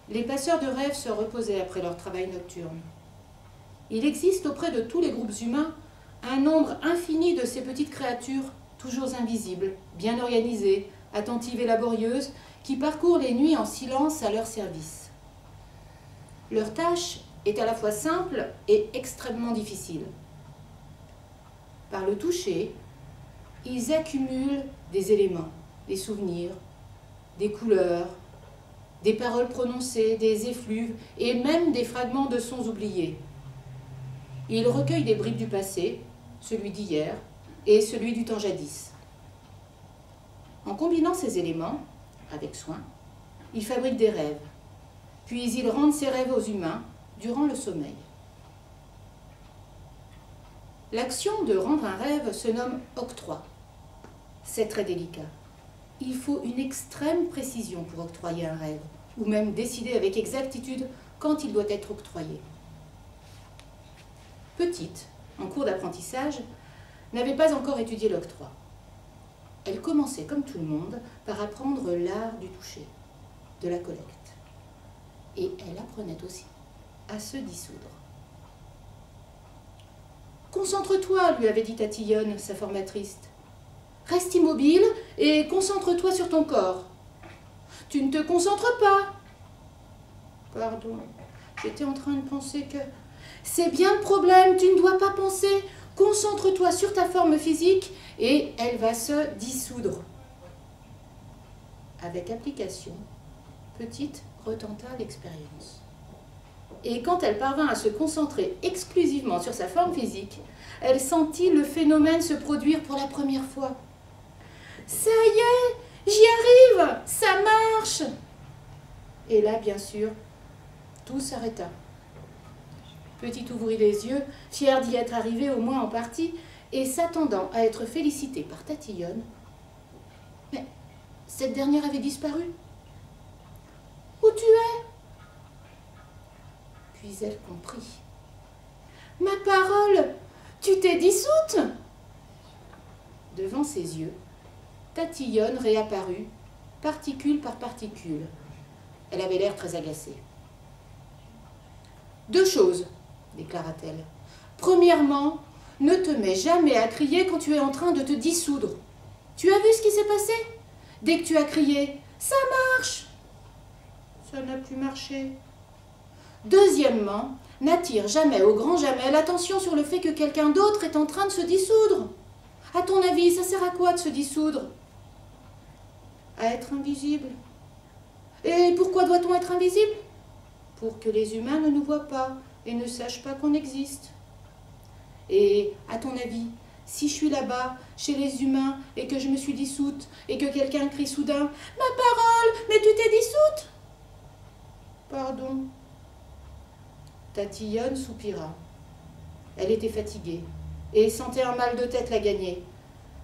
les passeurs de rêves se reposaient après leur travail nocturne. Il existe auprès de tous les groupes humains un nombre infini de ces petites créatures, toujours invisibles, bien organisées, attentives et laborieuses, qui parcourent les nuits en silence à leur service. Leur tâche est à la fois simple et extrêmement difficile. Par le toucher, ils accumulent des éléments, des souvenirs, des couleurs, des paroles prononcées, des effluves et même des fragments de sons oubliés. Ils recueillent des bribes du passé, celui d'hier et celui du temps jadis. En combinant ces éléments, avec soin, ils fabriquent des rêves, puis ils rendent ces rêves aux humains durant le sommeil. L'action de rendre un rêve se nomme octroi. C'est très délicat. Il faut une extrême précision pour octroyer un rêve, ou même décider avec exactitude quand il doit être octroyé. Petite, en cours d'apprentissage, n'avait pas encore étudié l'octroi. Elle commençait, comme tout le monde, par apprendre l'art du toucher, de la collecte. Et elle apprenait aussi à se dissoudre. « Concentre-toi, lui avait dit Tatillonne, sa formatrice. Reste immobile et concentre-toi sur ton corps. Tu ne te concentres pas. Pardon, j'étais en train de penser que... C'est bien le problème, tu ne dois pas penser. Concentre-toi sur ta forme physique et elle va se dissoudre. Avec application, Petite retenta l'expérience. Et quand elle parvint à se concentrer exclusivement sur sa forme physique, elle sentit le phénomène se produire pour la première fois. « Ça y est, j'y arrive, ça marche !» Et là, bien sûr, tout s'arrêta. Petite ouvrit les yeux, fière d'y être arrivée au moins en partie, et s'attendant à être félicitée par Tatillonne. Mais cette dernière avait disparu. « Où tu es ?» Puis elle comprit. « Ma parole, tu t'es dissoute !» Devant ses yeux, Tatillonne réapparut, particule par particule. Elle avait l'air très agacée. « 2 choses, déclara-t-elle. Premièrement, ne te mets jamais à crier quand tu es en train de te dissoudre. Tu as vu ce qui s'est passé? Dès que tu as crié, ça marche! Ça n'a plus marché. Deuxièmement, n'attire jamais, au grand jamais, l'attention sur le fait que quelqu'un d'autre est en train de se dissoudre. À ton avis, ça sert à quoi de se dissoudre? À être invisible. Et pourquoi doit-on être invisible? Pour que les humains ne nous voient pas et ne sachent pas qu'on existe. Et, à ton avis, si je suis là-bas, chez les humains, et que je me suis dissoute, et que quelqu'un crie soudain « Ma parole, mais tu t'es dissoute !» Pardon. Tatillonne soupira. Elle était fatiguée, et sentait un mal de tête la gagner.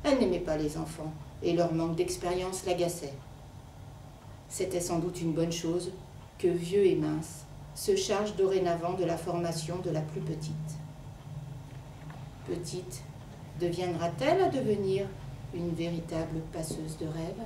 Elle n'aimait pas les enfants, et leur manque d'expérience l'agaçait. C'était sans doute une bonne chose que Vieux et Mince se charge dorénavant de la formation de la plus petite. Petite deviendra-t-elle à devenir une véritable passeuse de rêves ?